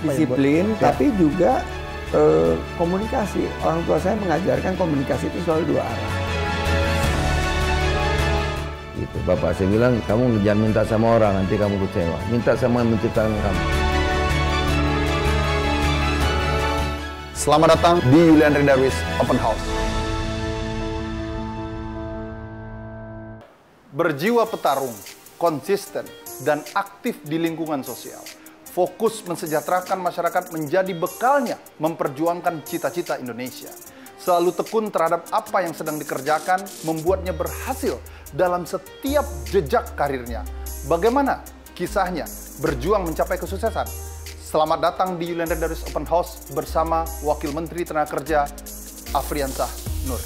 disiplin, tapi juga komunikasi. Orang tua saya mengajarkan komunikasi itu selalu dua arah. Gitu. Bapak saya bilang, kamu jangan minta sama orang, nanti kamu kecewa. Minta sama yang menciptakan kamu. Selamat datang di Yuliandri Darwis Open House. Berjiwa petarung, konsisten, dan aktif di lingkungan sosial. Fokus mensejahterakan masyarakat menjadi bekalnya memperjuangkan cita-cita Indonesia. Selalu tekun terhadap apa yang sedang dikerjakan, membuatnya berhasil dalam setiap jejak karirnya. Bagaimana kisahnya berjuang mencapai kesuksesan? Selamat datang di Yuliandri Darwis Open House bersama Wakil Menteri Tenaga Kerja Afriansah Nur.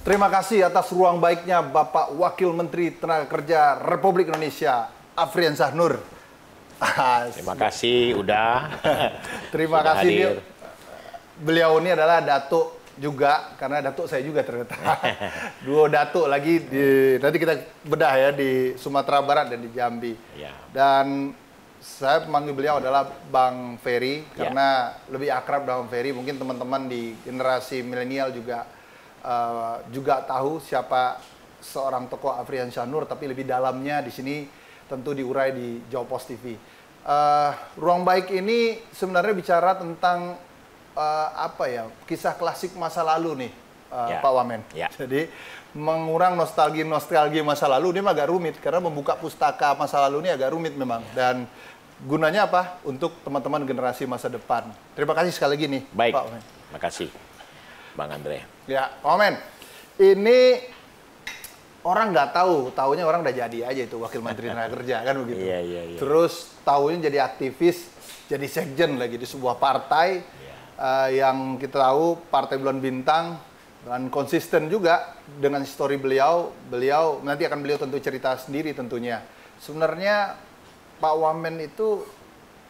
Terima kasih atas ruang baiknya Bapak Wakil Menteri Tenaga Kerja Republik Indonesia, Afriansah Nur. Terima kasih, udah. Terima sudah kasih. Hadir. Beliau ini adalah datuk juga, karena datuk saya juga ternyata. Dua datuk lagi, nanti kita bedah ya, di Sumatera Barat dan di Jambi. Ya. Dan saya memanggil beliau adalah Bang Ferry, karena lebih akrab dengan Bang Ferry. Mungkin teman-teman di generasi milenial juga tahu siapa seorang tokoh Afriansah Nur, tapi lebih dalamnya di sini tentu diurai di Jawa Post TV. Ruang Baik ini sebenarnya bicara tentang apa ya, kisah klasik masa lalu nih, Pak Wamen. Jadi mengurang nostalgia masa lalu ini agak rumit, karena membuka pustaka masa lalu ini agak rumit memang. Dan gunanya apa? Untuk teman-teman generasi masa depan. Terima kasih sekali lagi nih, Baik. Pak Wamen. Terima kasih, Bang Andre. Ya, Pak Wamen, ini orang nggak tahu, taunya orang udah jadi aja itu Wakil Menteri Tenaga Kerja, kan begitu. Iya. Terus tahunya jadi aktivis, jadi sekjen lagi di sebuah partai yang kita tahu Partai Bulan Bintang, dan konsisten juga dengan histori beliau. Beliau nanti akan tentu cerita sendiri tentunya. Sebenarnya Pak Wamen itu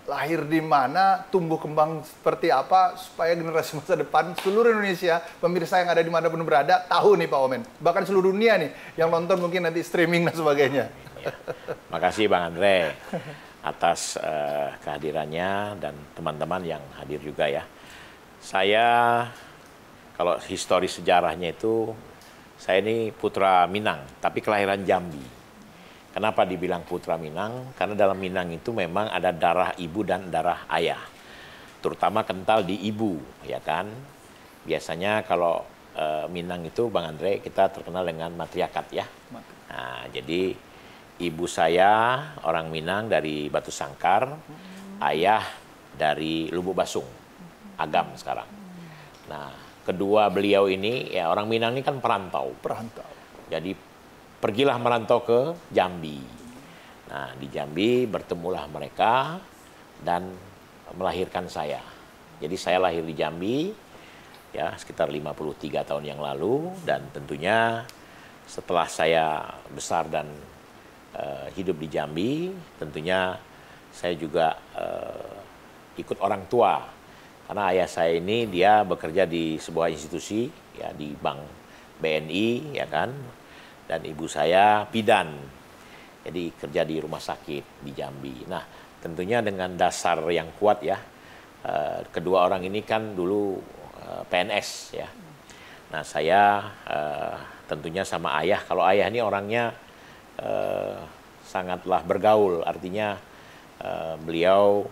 lahir di mana, tumbuh kembang seperti apa, supaya generasi masa depan seluruh Indonesia, pemirsa yang ada di mana pun berada, tahu nih Pak Wamen. Bahkan seluruh dunia nih, yang nonton mungkin nanti streaming dan sebagainya. Makasih Bang Andre atas kehadirannya dan teman-teman yang hadir juga ya. Saya, kalau histori sejarahnya itu, saya ini putra Minang, tapi kelahiran Jambi. Kenapa dibilang putra Minang? Karena dalam Minang itu memang ada darah ibu dan darah ayah. Terutama kental di ibu, ya kan? Biasanya kalau Minang itu, Bang Andre, kita terkenal dengan matriarkat ya. Nah, jadi ibu saya orang Minang dari Batu Sangkar, ayah dari Lubuk Basung, Agam sekarang. Nah, kedua beliau ini, ya orang Minang ini kan perantau. Jadi pergilah merantau ke Jambi. Nah, di Jambi bertemulah mereka dan melahirkan saya. Jadi saya lahir di Jambi ya sekitar 53 tahun yang lalu, dan tentunya setelah saya besar dan hidup di Jambi, tentunya saya juga ikut orang tua. Karena ayah saya ini dia bekerja di sebuah institusi ya, di Bank BNI ya kan. Dan ibu saya bidan, jadi kerja di rumah sakit di Jambi. Nah, tentunya dengan dasar yang kuat ya, kedua orang ini kan dulu PNS ya. Nah, saya tentunya sama ayah, kalau ayah ini orangnya sangatlah bergaul, artinya beliau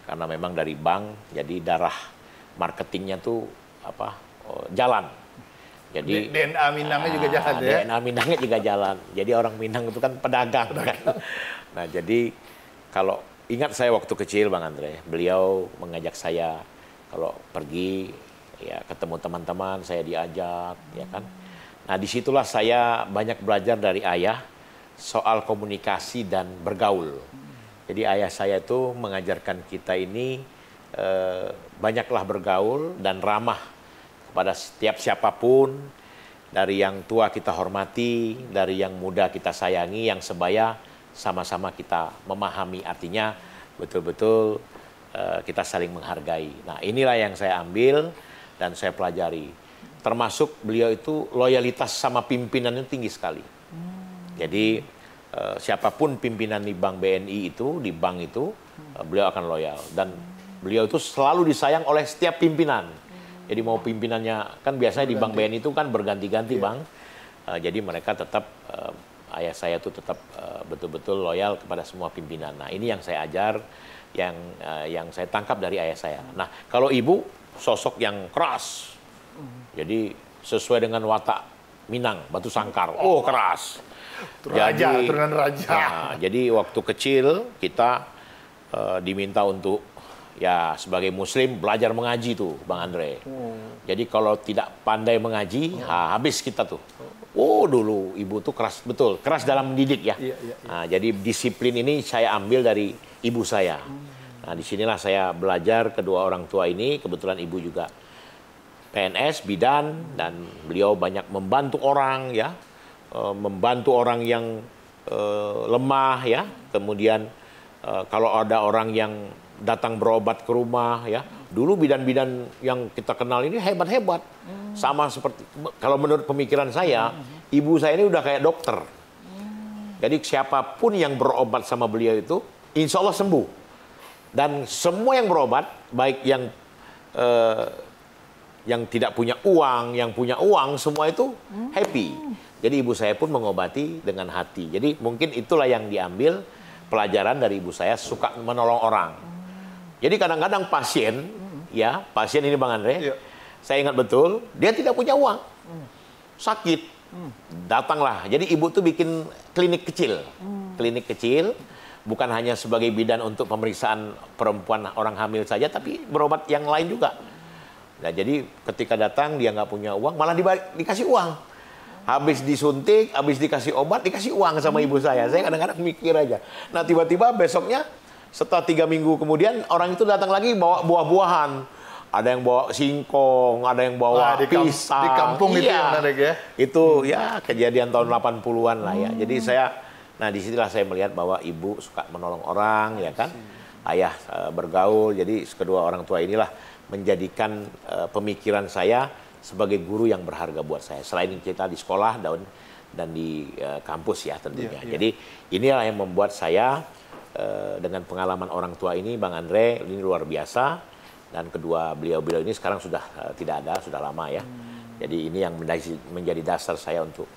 karena memang dari bank, jadi darah marketingnya tuh jalan. Jadi DNA Minangnya juga jalan ya. DNA Minangnya juga jalan. Jadi orang Minang itu kan pedagang. Kan? Nah, jadi kalau ingat saya waktu kecil Bang Andre, beliau mengajak saya kalau pergi ya ketemu teman-teman, saya diajak ya kan. Nah, disitulah saya banyak belajar dari ayah soal komunikasi dan bergaul. Jadi ayah saya itu mengajarkan kita ini banyaklah bergaul dan ramah kepada setiap siapapun, dari yang tua kita hormati, dari yang muda kita sayangi, yang sebaya sama-sama kita memahami. Artinya betul-betul kita saling menghargai. Nah, inilah yang saya ambil dan saya pelajari. Termasuk beliau itu loyalitas sama pimpinannya tinggi sekali. Jadi siapapun pimpinan di Bank BNI itu, di bank itu, beliau akan loyal. Dan beliau itu selalu disayang oleh setiap pimpinan. Jadi mau pimpinannya, kan biasanya di Bank BNI itu kan berganti-ganti Bang. Jadi mereka tetap, ayah saya itu tetap betul-betul loyal kepada semua pimpinan. Nah, ini yang saya ajar, yang saya tangkap dari ayah saya. Nah, kalau ibu, sosok yang keras. Jadi sesuai dengan watak Minang, Batu Sangkar. Oh, keras. Turunan raja. Nah, jadi waktu kecil kita diminta untuk ya sebagai muslim belajar mengaji tuh, Bang Andre. Jadi kalau tidak pandai mengaji, habis kita tuh. Oh, dulu ibu tuh keras betul, keras dalam mendidik ya. Nah, jadi disiplin ini saya ambil dari ibu saya. Nah, disinilah saya belajar kedua orang tua ini. Kebetulan ibu juga PNS, bidan, dan beliau banyak membantu orang ya. Membantu orang yang lemah ya, kemudian kalau ada orang yang datang berobat ke rumah ya, dulu bidan-bidan yang kita kenal ini hebat-hebat, sama seperti kalau menurut pemikiran saya, ibu saya ini udah kayak dokter, jadi siapapun yang berobat sama beliau itu, insya Allah sembuh, dan semua yang berobat, baik yang tidak punya uang, yang punya uang, semua itu happy. Jadi ibu saya pun mengobati dengan hati. Jadi mungkin itulah yang diambil pelajaran dari ibu saya, suka menolong orang. Jadi kadang-kadang pasien, ya pasien ini Bang Andre, saya ingat betul, dia tidak punya uang, sakit, datanglah. Jadi ibu tuh bikin klinik kecil, bukan hanya sebagai bidan untuk pemeriksaan perempuan orang hamil saja, tapi berobat yang lain juga. Nah, jadi ketika datang dia nggak punya uang, malah dikasih uang. Habis disuntik, habis dikasih obat, dikasih uang sama ibu saya. Saya kadang-kadang mikir aja. Nah, tiba-tiba besoknya, setelah 3 minggu kemudian, orang itu datang lagi bawa buah-buahan. Ada yang bawa singkong, ada yang bawa pisang. Di kampung itu yang menarik ya? Itu ya kejadian tahun 80-an lah ya. Jadi disinilah saya melihat bahwa ibu suka menolong orang, ya kan. Ayah bergaul, jadi kedua orang tua inilah menjadikan pemikiran saya sebagai guru yang berharga buat saya. Selain kita di sekolah dan di kampus ya tentunya. Jadi inilah yang membuat saya dengan pengalaman orang tua ini, Bang Andre, ini luar biasa. Dan kedua beliau-beliau ini sekarang sudah tidak ada, sudah lama ya. Jadi ini yang menjadi dasar saya untuk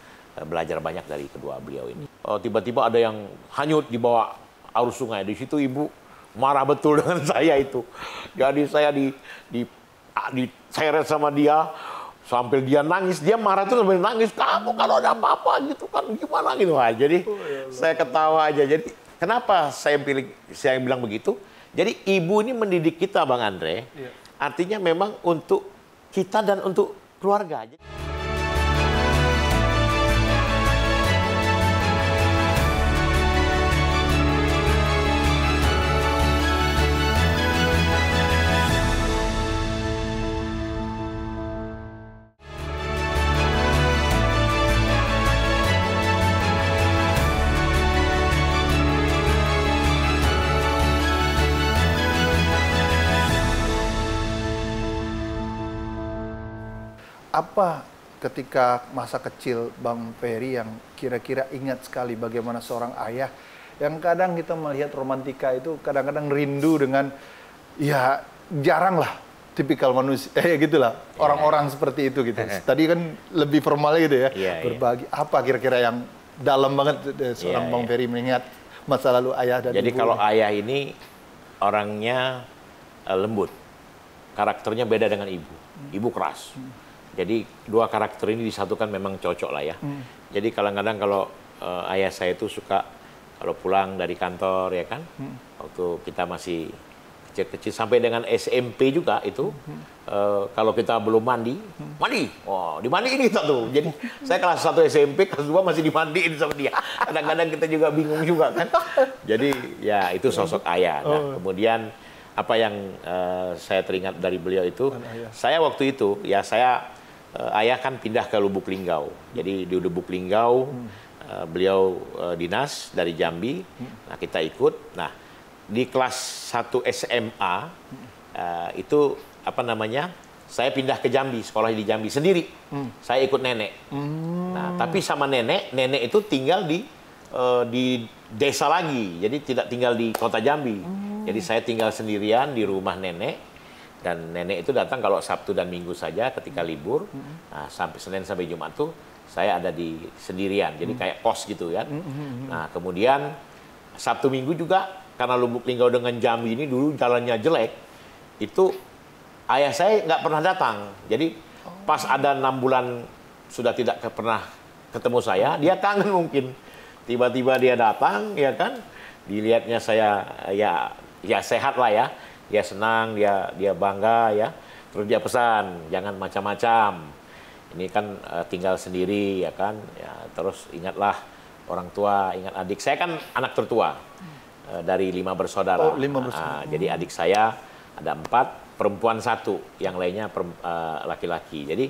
belajar banyak dari kedua beliau ini. Tiba-tiba ada yang hanyut di bawah arus sungai. Di situ ibu marah betul dengan saya itu. Jadi saya diseret sama dia sampai dia nangis, dia marah tuh sambil nangis, kamu kalau ada apa-apa gitu kan gimana gitu. Nah, jadi saya ketawa aja. Jadi kenapa saya bilang begitu? Jadi ibu ini mendidik kita Bang Andre, artinya memang untuk kita dan untuk keluarga. Apa ketika masa kecil Bang Ferry yang kira-kira ingat sekali bagaimana seorang ayah yang kadang kita melihat romantika itu kadang-kadang rindu dengan ya jarang lah tipikal manusia gitulah orang-orang seperti itu gitu. Tadi kan lebih formal gitu ya, berbagi apa kira-kira yang dalam banget seorang Bang Ferry mengingat masa lalu ayah dan Jadi ibu. kalau ayah ini orangnya lembut, karakternya beda dengan ibu keras. Jadi dua karakter ini disatukan memang cocok lah ya. Jadi kadang-kadang kalau ayah saya itu suka kalau pulang dari kantor ya kan, waktu kita masih kecil-kecil sampai dengan SMP juga itu, kalau kita belum mandi, dimandiin kita tuh. Jadi saya kelas 1 SMP, kelas 2 masih dimandiin sama dia. Kadang-kadang kita juga bingung juga kan. Jadi ya itu sosok ayah. Nah, kemudian apa yang saya teringat dari beliau itu, saya waktu itu ya ayah kan pindah ke Lubuk Linggau. Jadi di Lubuk Linggau beliau dinas dari Jambi. Nah, kita ikut. Nah, di kelas 1 SMA itu apa namanya? Saya pindah ke Jambi, sekolah di Jambi sendiri. Saya ikut nenek. Nah, tapi sama nenek itu tinggal di desa lagi. Jadi tidak tinggal di kota Jambi. Jadi saya tinggal sendirian di rumah nenek. Dan nenek itu datang kalau Sabtu dan Minggu saja ketika libur. Nah, sampai Senin sampai Jumat tuh saya ada di sendirian. Jadi kayak kos gitu kan. Nah, kemudian Sabtu Minggu juga karena Lubuk Linggau dengan Jambi ini dulu jalannya jelek. Itu ayah saya nggak pernah datang. Jadi pas ada 6 bulan sudah tidak pernah ketemu saya, dia kangen mungkin. Tiba-tiba dia datang, ya kan? Dilihatnya saya ya sehat lah ya. Dia senang, dia bangga ya. Terus dia pesan, jangan macam-macam. Ini kan tinggal sendiri ya kan. Ya, terus ingatlah orang tua, ingat adik. Saya kan anak tertua dari 5 bersaudara. 5 bersaudara. Jadi adik saya ada 4, perempuan 1, yang lainnya laki-laki. Jadi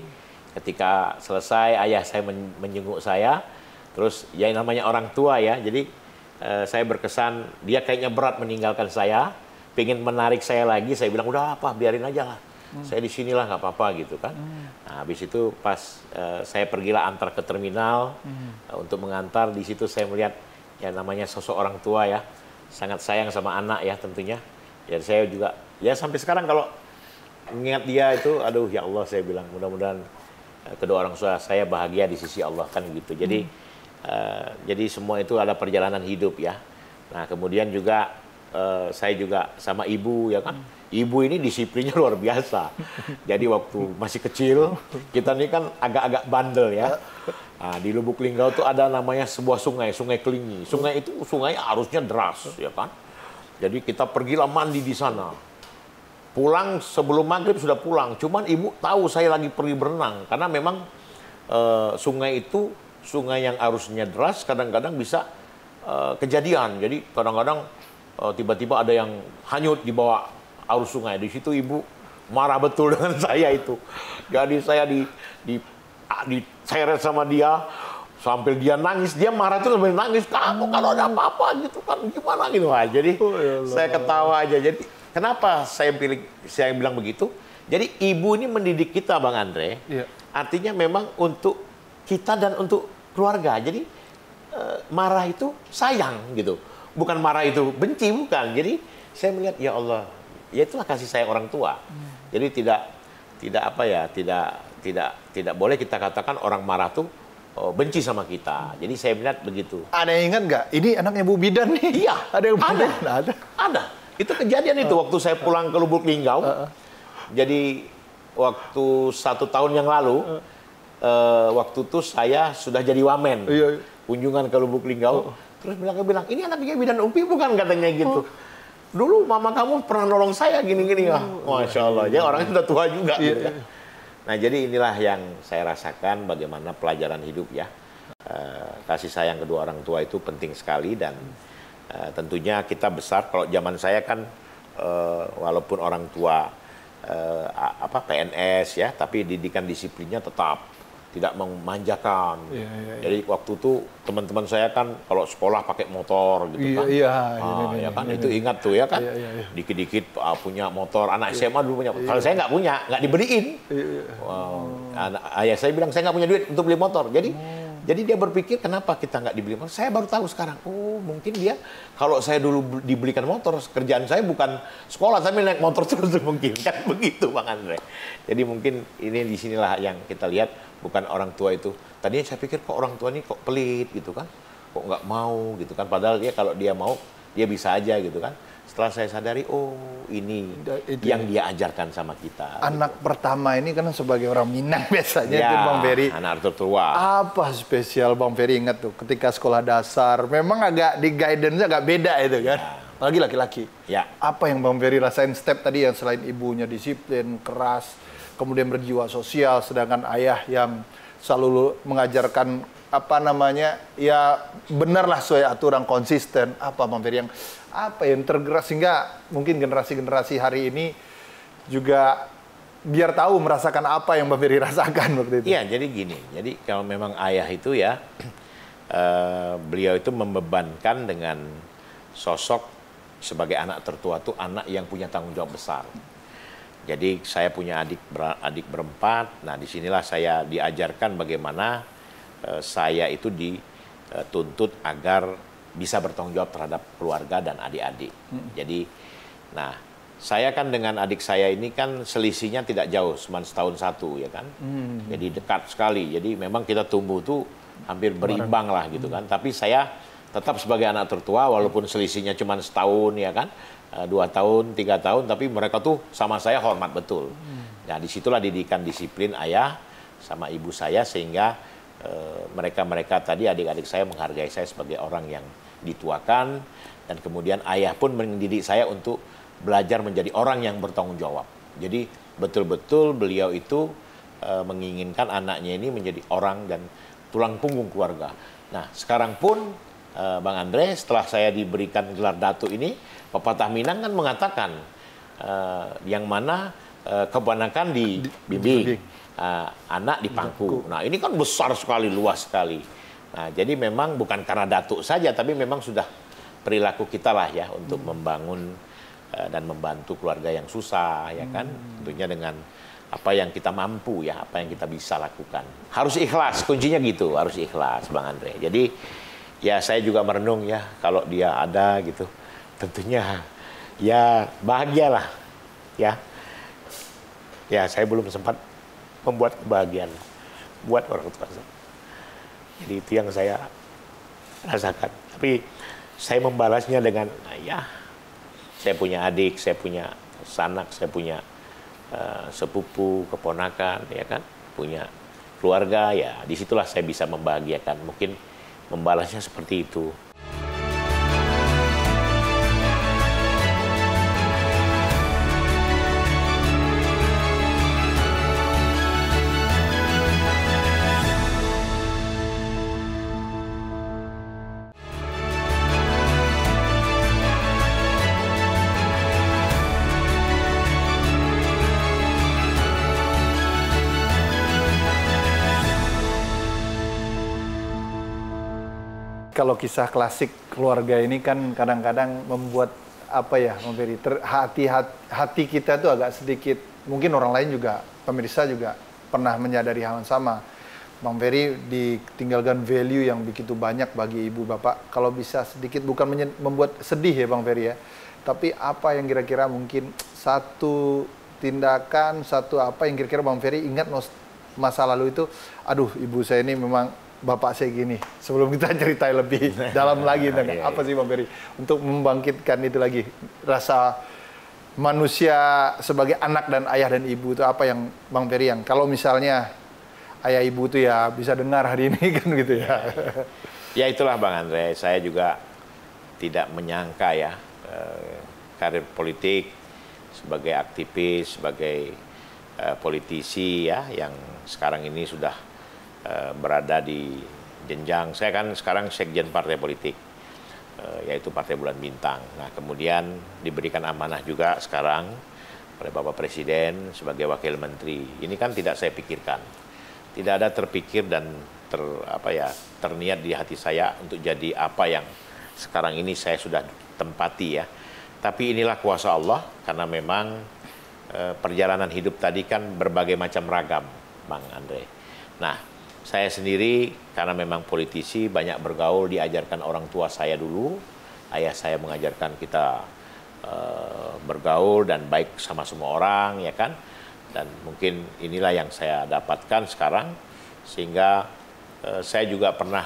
ketika selesai ayah saya menjenguk saya, terus ya namanya orang tua ya, jadi saya berkesan dia kayaknya berat meninggalkan saya, pengen menarik saya lagi, saya bilang udah apa biarin aja lah, saya di sinilah nggak apa-apa gitu kan. Nah, habis itu pas saya pergilah antar ke terminal untuk mengantar, di situ saya melihat ya namanya sosok orang tua ya, sangat sayang sama anak ya tentunya. Jadi saya juga ya sampai sekarang kalau mengingat dia itu, aduh ya Allah, saya bilang mudah-mudahan kedua orang tua saya bahagia di sisi Allah kan gitu. Jadi jadi semua itu ada perjalanan hidup ya. Nah kemudian juga saya juga sama ibu ya kan. Ibu ini disiplinnya luar biasa. Jadi waktu masih kecil kita ini kan agak-agak bandel ya. Nah, di Lubuk Linggau tuh ada namanya sebuah sungai, Sungai Kelingi. Sungai itu sungai arusnya deras ya kan. Jadi kita pergilah mandi di sana. Pulang sebelum maghrib sudah pulang. Cuman ibu tahu saya lagi pergi berenang. Karena memang sungai itu sungai yang arusnya deras, kadang-kadang bisa kejadian. Jadi kadang-kadang tiba-tiba ada yang hanyut di bawah arus sungai. Di situ ibu marah betul dengan saya itu. Jadi saya diseret sama dia sampai dia nangis. Dia marah tuh sampai nangis. Kamu kalau ada apa-apa gitu kan gimana gitu. Wah, jadi saya ketawa aja. Jadi kenapa saya bilang begitu? Jadi ibu ini mendidik kita, Bang Andre. Iya. Artinya memang untuk kita dan untuk keluarga. Jadi marah itu sayang gitu. Bukan marah itu benci, bukan. Jadi saya melihat ya Allah, ya itulah kasih sayang orang tua. Jadi tidak boleh kita katakan orang marah tuh benci sama kita. Jadi saya melihat begitu. Ada yang ingat nggak? Ini anaknya Bu Bidan nih. Iya. Ada yang ada. Itu kejadian itu waktu saya pulang ke Lubuk Linggau. Jadi waktu 1 tahun yang lalu, waktu itu saya sudah jadi wamen. Kunjungan ke Lubuk Linggau. Terus bilang, ini anaknya Bidan Umpi bukan, katanya gitu. Dulu mama kamu pernah nolong saya gini-gini. Masya Allah, ya orangnya sudah tua juga. Gitu kan. Nah jadi inilah yang saya rasakan bagaimana pelajaran hidup ya. Kasih sayang kedua orang tua itu penting sekali dan tentunya kita besar, kalau zaman saya kan walaupun orang tua PNS ya, tapi didikan disiplinnya tetap tidak memanjakan. Jadi waktu itu teman-teman saya kan kalau sekolah pakai motor gitu kan. Itu ingat tuh ya kan. Dikit-dikit punya motor. Anak SMA dulu punya. Kalau saya nggak punya, nggak dibeliin. Ayah saya bilang saya nggak punya duit untuk beli motor. Jadi dia berpikir kenapa kita nggak dibeli motor. Saya baru tahu sekarang. Oh mungkin dia kalau saya dulu dibelikan motor, kerjaan saya bukan sekolah tapi naik motor terus mungkin kan begitu Bang Andre. Jadi mungkin ini disinilah yang kita lihat. Bukan orang tua itu. Tadinya saya pikir kok orang tua ini kok pelit gitu kan. Kok nggak mau gitu kan. Padahal dia kalau dia mau, dia bisa aja gitu kan. Setelah saya sadari, oh ini itu yang dia ajarkan sama kita. Anak pertama ini kan sebagai orang Minang biasanya itu Bang Ferry. Anak tertua. Apa spesial Bang Ferry ingat tuh ketika sekolah dasar. Memang agak di guidance-nya agak beda itu kan. Apalagi laki-laki. Apa yang Bang Ferry rasain step tadi yang selain ibunya disiplin, keras, kemudian berjiwa sosial, sedangkan ayah yang selalu mengajarkan ya benarlah sesuai aturan, konsisten. Apa Bang Ferry yang tergerak sehingga mungkin generasi-generasi hari ini juga biar tahu merasakan apa yang Bang Ferry rasakan waktu itu. Iya, jadi gini. Jadi kalau memang ayah itu ya beliau itu membebankan dengan sosok sebagai anak tertua tuh anak yang punya tanggung jawab besar. Jadi saya punya adik berempat. Nah, disinilah saya diajarkan bagaimana saya itu dituntut agar bisa bertanggung jawab terhadap keluarga dan adik-adik. Jadi, nah saya kan dengan adik saya ini kan selisihnya tidak jauh, cuma setahun satu ya kan. Jadi dekat sekali. Jadi memang kita tumbuh tuh hampir berimbang lah gitu kan. Tapi saya tetap sebagai anak tertua walaupun selisihnya cuma setahun ya kan. 2 tahun, 3 tahun, tapi mereka tuh sama saya hormat betul. Nah, disitulah didikan disiplin ayah sama ibu saya sehingga mereka tadi adik-adik saya menghargai saya sebagai orang yang dituakan dan kemudian ayah pun mendidik saya untuk belajar menjadi orang yang bertanggung jawab. Jadi betul-betul beliau itu menginginkan anaknya ini menjadi orang dan tulang punggung keluarga. Nah, sekarang pun Bang Andre, setelah saya diberikan gelar Datuk ini, pepatah Minang kan mengatakan yang mana keponakan dibimbing, anak di pangku. Nah, ini kan besar sekali, luas sekali. Nah, jadi memang bukan karena Datuk saja, tapi memang sudah perilaku kita lah ya untuk membangun dan membantu keluarga yang susah, ya kan? Tentunya dengan apa yang kita mampu ya, apa yang kita bisa lakukan. Harus ikhlas, kuncinya gitu, harus ikhlas, Bang Andre. Jadi ya saya juga merenung ya, kalau dia ada gitu, tentunya ya bahagialah ya. Ya saya belum sempat membuat kebahagiaan buat orang tua saya. Jadi itu yang saya rasakan. Tapi saya membalasnya dengan ya, saya punya adik, saya punya sanak, saya punya sepupu, keponakan, ya kan, punya keluarga, ya disitulah saya bisa membahagiakan. Mungkin membalasnya seperti itu. Kalau kisah klasik keluarga ini kan kadang-kadang membuat apa ya, memberi hati kita tuh agak sedikit, mungkin orang lain juga, pemirsa juga pernah menyadari hal yang sama. Bang Ferry ditinggalkan value yang begitu banyak bagi ibu bapak. Kalau bisa sedikit, bukan membuat sedih ya Bang Ferry ya, tapi apa yang kira-kira mungkin satu tindakan, satu apa yang kira-kira Bang Ferry ingat masa lalu itu, aduh ibu saya ini memang bapak saya gini. Sebelum kita ceritain lebih dalam lagi tentang apa sih Bang Ferry untuk membangkitkan itu lagi, rasa manusia sebagai anak dan ayah dan ibu itu apa yang Bang Ferry yang kalau misalnya ayah ibu itu ya bisa dengar hari ini kan gitu ya. Ya itulah Bang Andre, saya juga tidak menyangka ya karir politik sebagai aktivis, sebagai politisi ya yang sekarang ini sudah berada di jenjang. Saya kan sekarang sekjen partai politik, yaitu Partai Bulan Bintang. Nah, kemudian diberikan amanah juga sekarang oleh Bapak Presiden sebagai Wakil Menteri. Ini kan tidak saya pikirkan. Tidak ada terpikir dan terniat di hati saya untuk jadi apa yang sekarang ini saya sudah tempati ya. Tapi inilah kuasa Allah, karena memang perjalanan hidup tadi kan berbagai macam ragam, Bang Andre. Nah, saya sendiri karena memang politisi, banyak bergaul, diajarkan orang tua saya dulu. Ayah saya mengajarkan kita bergaul dan baik sama semua orang, ya kan. Dan mungkin inilah yang saya dapatkan sekarang. Sehingga saya juga pernah,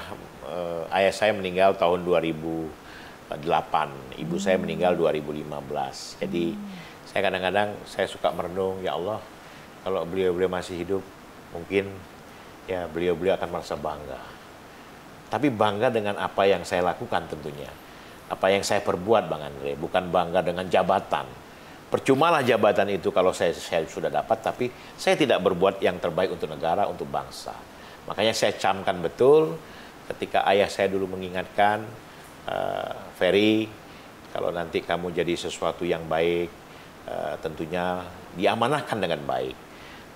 ayah saya meninggal tahun 2008. Ibu saya meninggal 2015. Jadi saya kadang-kadang saya suka merenung, ya Allah, kalau beliau-beliau masih hidup, mungkin ya beliau-beliau akan merasa bangga. Tapi bangga dengan apa yang saya lakukan tentunya. Apa yang saya perbuat Bang Andre, bukan bangga dengan jabatan. Percumalah jabatan itu kalau saya sudah dapat, tapi saya tidak berbuat yang terbaik untuk negara, untuk bangsa. Makanya saya camkan betul ketika ayah saya dulu mengingatkan, Ferry, kalau nanti kamu jadi sesuatu yang baik, tentunya diamanahkan dengan baik.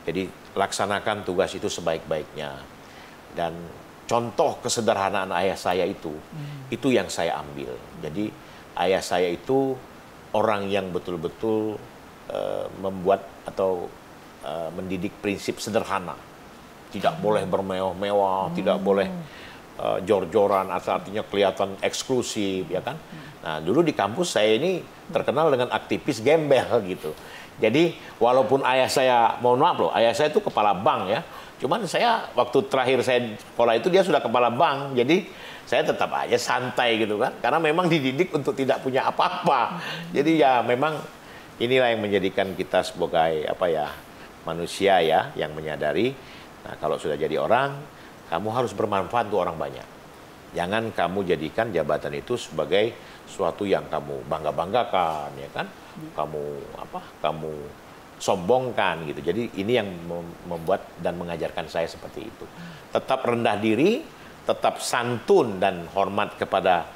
Jadi laksanakan tugas itu sebaik-baiknya. Dan contoh kesederhanaan ayah saya itu yang saya ambil. Jadi ayah saya itu orang yang betul-betul membuat atau mendidik prinsip sederhana. Tidak boleh bermewah-mewah, tidak boleh jor-joran, artinya kelihatan eksklusif, ya kan? Nah, dulu di kampus saya ini terkenal dengan aktivis gembel gitu. Jadi, walaupun ayah saya, mohon maaf loh, ayah saya itu kepala bank ya. Cuman saya, waktu terakhir saya sekolah itu dia sudah kepala bank. Jadi, saya tetap aja santai gitu kan. Karena memang dididik untuk tidak punya apa-apa. Jadi ya memang inilah yang menjadikan kita sebagai manusia ya, yang menyadari. Nah, kalau sudah jadi orang, kamu harus bermanfaat untuk orang banyak. Jangan kamu jadikan jabatan itu sebagai suatu yang kamu bangga-banggakan, ya kan? Kamu sombongkan gitu. Jadi ini yang membuat dan mengajarkan saya seperti itu. Tetap rendah diri, tetap santun dan hormat kepada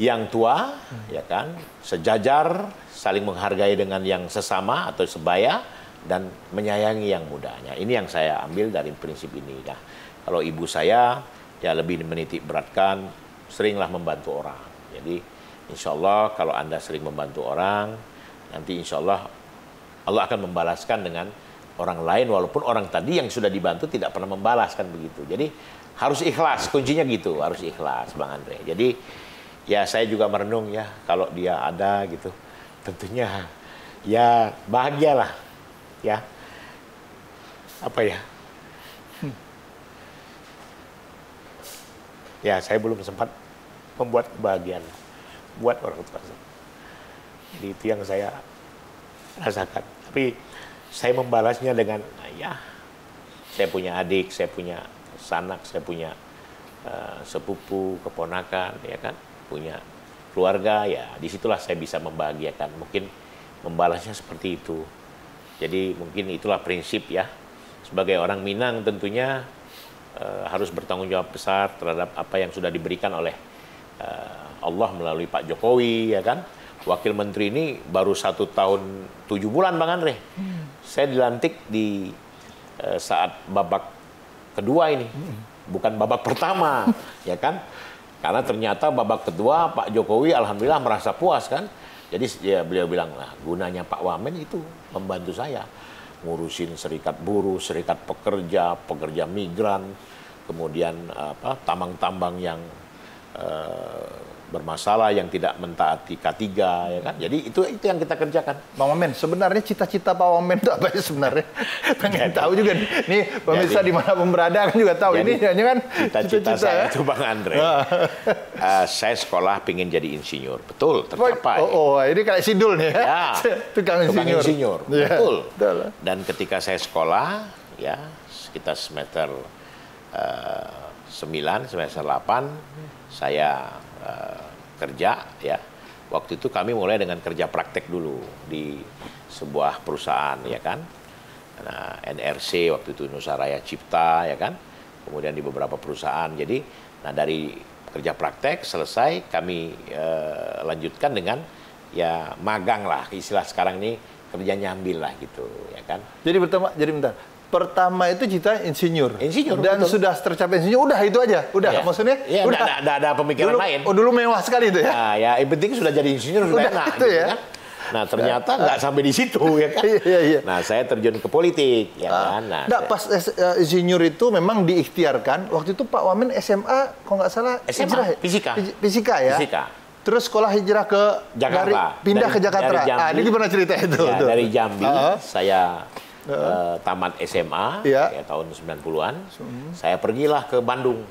yang tua, ya kan? Sejajar, saling menghargai dengan yang sesama atau sebaya, dan menyayangi yang mudanya. Ini yang saya ambil dari prinsip ini. Nah, kalau ibu saya ya lebih menitik beratkan, seringlah membantu orang. Jadi insya Allah kalau Anda sering membantu orang, nanti insya Allah Allah akan membalaskan dengan orang lain, walaupun orang tadi yang sudah dibantu tidak pernah membalaskan begitu. Jadi harus ikhlas, kuncinya gitu, harus ikhlas Bang Andre. Jadi ya saya juga merenung ya, kalau dia ada gitu, tentunya ya bahagialah ya. Ya saya belum sempat membuat kebahagiaan buat orang tua saya. Jadi itu yang saya rasakan. Tapi saya membalasnya dengan, saya punya adik, saya punya sanak, saya punya sepupu, keponakan, ya kan, punya keluarga, ya disitulah saya bisa membahagiakan. Mungkin membalasnya seperti itu. Jadi mungkin itulah prinsip ya. Sebagai orang Minang tentunya harus bertanggung jawab besar terhadap apa yang sudah diberikan oleh Allah melalui Pak Jokowi, ya kan. Wakil Menteri ini baru 1 tahun 7 bulan Bang Andre. Saya dilantik di saat babak kedua ini, bukan babak pertama, ya kan. Karena ternyata babak kedua Pak Jokowi alhamdulillah merasa puas kan. Jadi ya, beliau bilang, nah gunanya Pak Wamen itu membantu saya ngurusin serikat buruh, serikat pekerja, pekerja migran, kemudian tambang-tambang yang bermasalah, yang tidak mentaati K3, ya kan. Jadi itu yang kita kerjakan. Bang Wamen, sebenarnya cita-cita Pak Wamen itu apa sih sebenarnya? Pengen tahu juga nih pemirsa dimanapun berada kan juga tahu. Ini hanya kan cita-cita saya itu Bang Andre. Saya sekolah pingin jadi insinyur, betul, tercapai. Ini kayak Sidul nih ya. Tukang insinyur. Betul. Dan ketika saya sekolah, ya sekitar semester 9, semester 8, saya kerja ya. Waktu itu kami mulai dengan kerja praktek dulu di sebuah perusahaan, ya kan. Nah, NRC waktu itu Nusa Raya Cipta, ya kan. Kemudian di beberapa perusahaan. Jadi, nah dari kerja praktek selesai kami lanjutkan dengan ya magang lah, istilah sekarang ini kerja nyambil lah gitu, ya kan. Pertama itu cita insinyur. Dan betul. sudah tercapai insinyur, udah itu aja. Udah, maksudnya? Ya, udah. Ada pemikiran lain. Dulu mewah sekali itu ya? Nah, ya, yang penting sudah jadi insinyur, sudah enak. Itu gitu, ya? Kan? Nah, ternyata nggak sampai di situ, ya kan? Iya. Nah, saya terjun ke politik, ya kan? Nah, pas insinyur itu memang diikhtiarkan. Waktu itu Pak Wamen SMA, kalau nggak salah, SMA, Fisika ya? Fisika. Terus sekolah hijrah ke Jakarta. Pindah ke Jakarta. Jambi, Ini gimana cerita itu? Ya, dari Jambi, saya tamat SMA ya tahun 90-an, saya pergilah ke Bandung.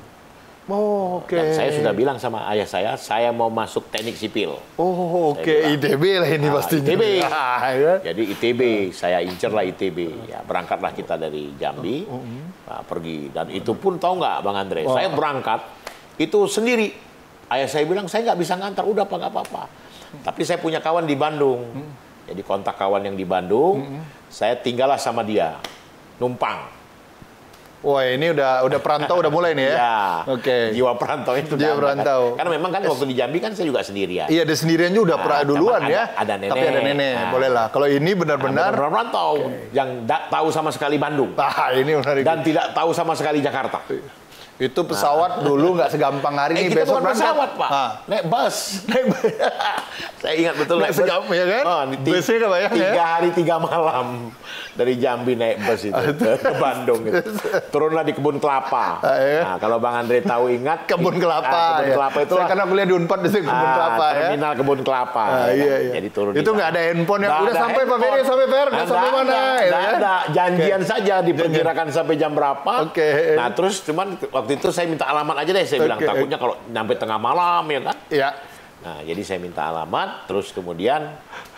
Dan saya sudah bilang sama ayah saya mau masuk teknik sipil. ITB lah ini pastinya. ITB. Jadi ITB, saya incerlah ITB. Ya, berangkatlah kita dari Jambi, pergi. Dan itu pun tahu nggak Bang Andre, saya berangkat itu sendiri. Ayah saya bilang saya nggak bisa ngantar, udah apa nggak apa-apa. Tapi saya punya kawan di Bandung. Jadi kontak kawan yang di Bandung, saya tinggallah sama dia, numpang. Wah, ini udah perantau udah mulai nih ya? Ya, Jiwa perantau itu. Jiwa perantau. Karena memang kan waktu di Jambi kan saya juga sendirian. Iya, ada sendirian juga udah duluan ya. Ada nenek. Tapi ada nenek, boleh lah. Kalau ini benar-benar perantau, yang tak tahu sama sekali Bandung. Ini menarik. Dan tidak tahu sama sekali Jakarta. Itu pesawat dulu nggak segampang hari ini. Kita Besok bukan berangkat. pesawat, Pak. Naik bus. Saya ingat betul naik bus. Ya kan? Busnya kebayang ya? 3 hari 3 malam. Dari Jambi naik bus itu ke Bandung. Gitu. Turunlah di Kebun Kelapa. Nah, kalau Bang Andre tahu ingat. Kebun Kelapa. Kebun Kelapa itu. Saya karena kuliah di Unpad di Kebun Kelapa ya. Terminal Kebun Kelapa. Iya. Jadi turun itu nggak ada handphone yang udah sampai Pak Ferry, sampai Fer, sampai mana? Nggak ada. Janjian saja diperkirakan sampai jam berapa. Nah terus cuman waktu itu saya minta alamat aja deh. Saya bilang takutnya kalau nyampe tengah malam ya kan. Iya. Nah, jadi saya minta alamat, terus kemudian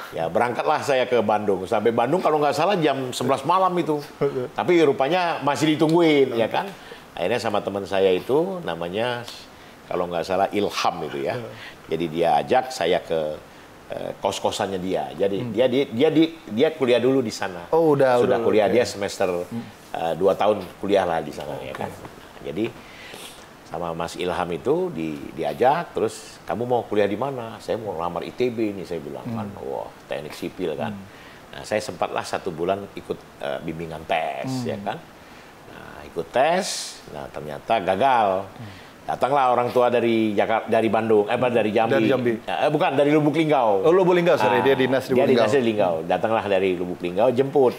ya berangkatlah saya ke Bandung. Sampai Bandung kalau nggak salah jam 11 malam itu. Tapi rupanya masih ditungguin, ya kan. Akhirnya sama teman saya itu, namanya kalau nggak salah Ilham itu ya. Jadi dia ajak saya ke kos-kosannya dia. Jadi dia kuliah dulu di sana. Oh, sudah kuliah, dia semester 2 tahun kuliah lah di sana, ya kan. Nah, jadi sama Mas Ilham itu diajak, terus kamu mau kuliah di mana? Saya mau lamar ITB nih, saya bilang kan, wah teknik sipil kan. Nah saya sempatlah 1 bulan ikut bimbingan tes, ya kan. Nah ikut tes, nah ternyata gagal. Datanglah orang tua dari Jakarta, dari Bandung, dari Jambi. Dari Jambi. Bukan, dari Lubuk Linggau. Oh, Lubuk Linggau, sorry, dia dinas di Lubuk Linggau. Dia dinas di Linggau. Datanglah dari Lubuk Linggau, jemput.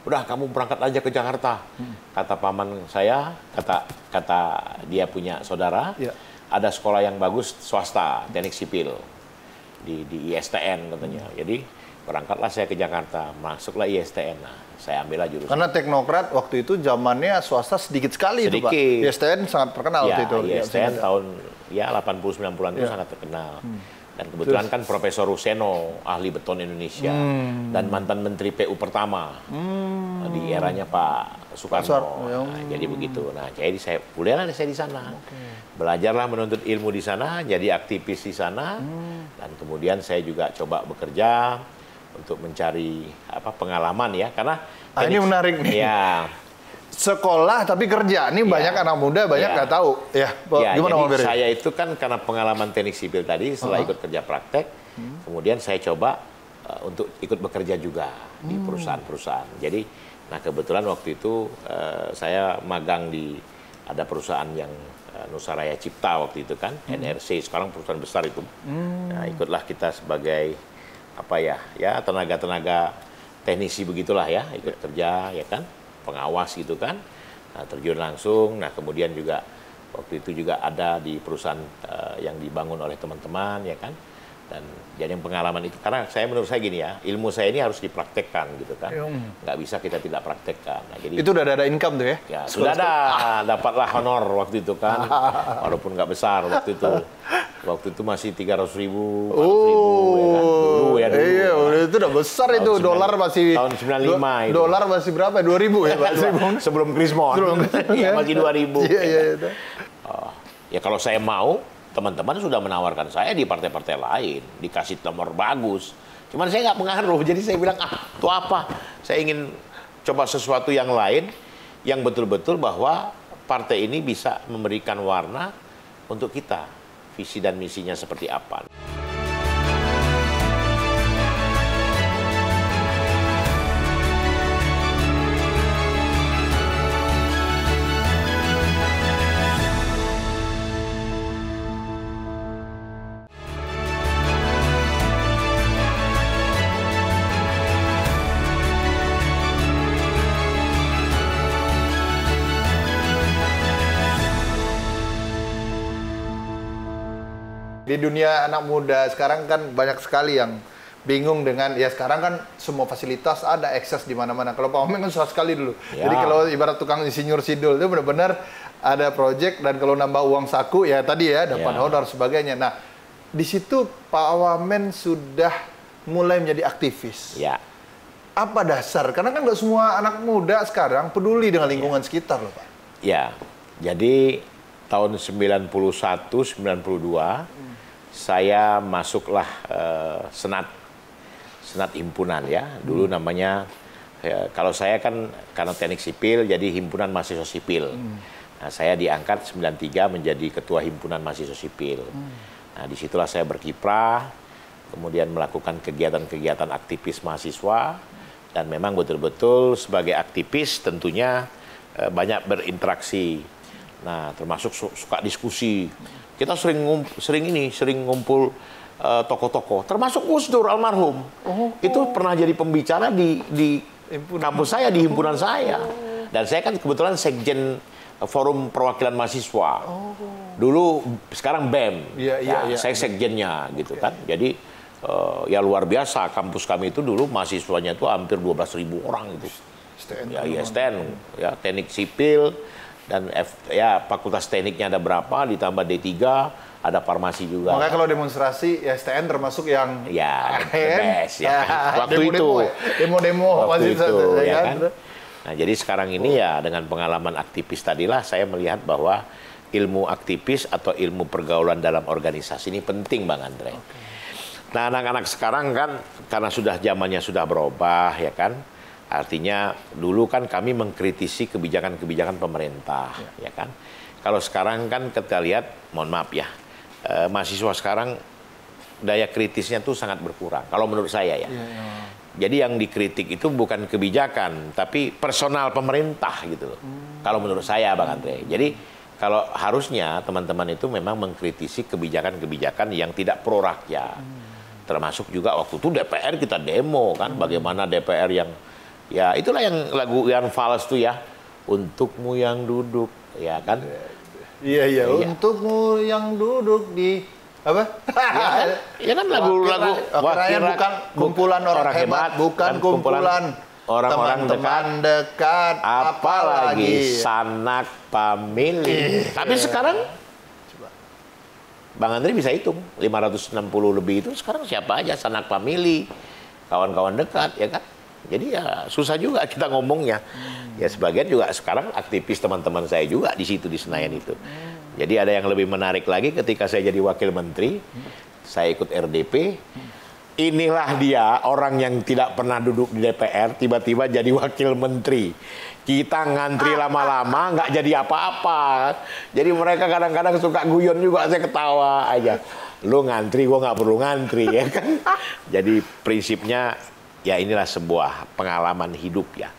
Udah, kamu berangkat aja ke Jakarta. Kata paman saya, kata dia punya saudara, ada sekolah yang bagus swasta, teknik sipil di ISTN katanya. Jadi berangkatlah saya ke Jakarta, masuklah ISTN. Nah, saya ambillah jurusan. Karena teknokrat waktu itu zamannya swasta sedikit sekali itu, Pak. ISTN sangat terkenal waktu itu. ISTN tahun 80-90-an itu sangat terkenal. Dan kebetulan kan Profesor Ruseno, ahli beton Indonesia, dan mantan Menteri PU pertama di eranya Pak Soekarno. Nah, jadi begitu. Nah, jadi saya kuliahlah saya di sana. Belajarlah menuntut ilmu di sana, jadi aktivis di sana, dan kemudian saya juga coba bekerja untuk mencari pengalaman ya, karena ini menarik nih. Ya. Sekolah tapi kerja, ini banyak anak muda banyak nggak tahu. Gimana Bang Ferry? Saya itu kan karena pengalaman teknik sipil tadi, setelah ikut kerja praktek, kemudian saya coba untuk ikut bekerja juga di perusahaan-perusahaan. Jadi, nah kebetulan waktu itu saya magang di ada perusahaan yang Nusaraya Cipta waktu itu kan, NRC, sekarang perusahaan besar itu. Nah, ikutlah kita sebagai tenaga-tenaga teknisi begitulah ya, ikut kerja ya kan, pengawas gitu kan. Nah, terjun langsung. Nah, kemudian juga waktu itu juga ada di perusahaan yang dibangun oleh teman-teman ya kan. Dan jadi pengalaman itu, karena menurut saya gini ya, ilmu saya ini harus dipraktekkan gitu kan, nggak bisa kita tidak praktekkan. Nah, jadi itu udah ada income tuh ya? Ya sudah ada, dapatlah honor waktu itu kan, walaupun nggak besar waktu itu. Waktu itu masih 300.000, 400.000 ya kan? Dulu. Iya, itu udah besar itu. Dolar masih tahun 95 itu. Dolar masih berapa? 2.000 ya, Pak? Sebelum Krismon. Iya, masih 2.000. Iya. Ya kalau saya mau, teman-teman sudah menawarkan saya di partai-partai lain, dikasih nomor bagus. Cuman saya nggak pengaruh, jadi saya bilang, itu apa? Saya ingin coba sesuatu yang lain, yang betul-betul bahwa partai ini bisa memberikan warna untuk kita. Visi dan misinya seperti apa. Di dunia anak muda sekarang kan banyak sekali yang bingung dengan, ya sekarang kan semua fasilitas ada, akses di mana-mana. Kalau Pak Omen kan susah sekali dulu. Ya. Jadi kalau ibarat tukang insinyur sidul itu benar-benar ada project, dan kalau nambah uang saku ya tadi ya dapat honor sebagainya. Nah, di situ Pak Wamen sudah mulai menjadi aktivis. Ya. Apa dasar? Karena kan nggak semua anak muda sekarang peduli dengan lingkungan sekitar loh, Pak. Ya. Jadi tahun 91, 92 saya masuklah senat himpunan ya. Dulu namanya kalau saya kan karena teknik sipil jadi himpunan mahasiswa sipil. Nah, saya diangkat 93 menjadi ketua himpunan mahasiswa sipil. Nah, disitulah saya berkiprah, kemudian melakukan kegiatan-kegiatan aktivis mahasiswa, dan memang betul-betul sebagai aktivis tentunya banyak berinteraksi. Nah, termasuk suka diskusi. Kita sering ngumpul tokoh-tokoh, termasuk Gus Dur almarhum. Itu pernah jadi pembicara di kampus saya, di himpunan saya. Dan saya kan kebetulan sekjen Forum Perwakilan Mahasiswa. Dulu, sekarang BEM. Saya sekjennya gitu kan. Jadi ya luar biasa, kampus kami itu dulu mahasiswanya itu hampir 12.000 orang gitu. STN, ya teknik sipil dan fakultas tekniknya ada berapa, ditambah D3, ada farmasi juga. Makanya kalau demonstrasi ya STN termasuk yang the best ya. Waktu itu demo waktu itu ya kan. Nah, jadi sekarang ini ya dengan pengalaman aktivis tadilah saya melihat bahwa ilmu aktivis atau ilmu pergaulan dalam organisasi ini penting, Bang Andre. Nah, anak-anak sekarang kan karena zamannya sudah berubah ya kan. Artinya dulu kan kami mengkritisi kebijakan-kebijakan pemerintah ya kan. Kalau sekarang kan kita lihat, mohon maaf ya, mahasiswa sekarang daya kritisnya tuh sangat berkurang kalau menurut saya ya. Jadi yang dikritik itu bukan kebijakan tapi personal pemerintah gitu loh. Kalau menurut saya, Bang Andre. Jadi kalau harusnya teman-teman itu memang mengkritisi kebijakan-kebijakan yang tidak pro rakyat. Termasuk juga waktu itu DPR kita demo kan, bagaimana DPR yang ya itulah yang lagu Ian Fals tuh ya, untukmu yang duduk ya kan. Iya. Untukmu yang duduk di apa? Ya kan lagu-lagu wakil bukan kumpulan orang hebat, bukan kumpulan orang-orang dekat, apalagi sanak pamilih. Tapi sekarang Bang Andri bisa hitung, 560 lebih itu sekarang siapa aja, sanak famili, kawan-kawan dekat, ya kan? Jadi ya susah juga kita ngomongnya. Ya sebagian juga sekarang aktivis teman-teman saya juga di situ, di Senayan itu. Jadi ada yang lebih menarik lagi ketika saya jadi wakil menteri, saya ikut RDP, inilah dia orang yang tidak pernah duduk di DPR, tiba-tiba jadi wakil menteri. Kita ngantri lama-lama nggak jadi apa-apa. Jadi mereka kadang-kadang suka guyon juga, saya ketawa aja. Lu ngantri, gua nggak perlu ngantri ya kan. Jadi prinsipnya ya inilah sebuah pengalaman hidup ya.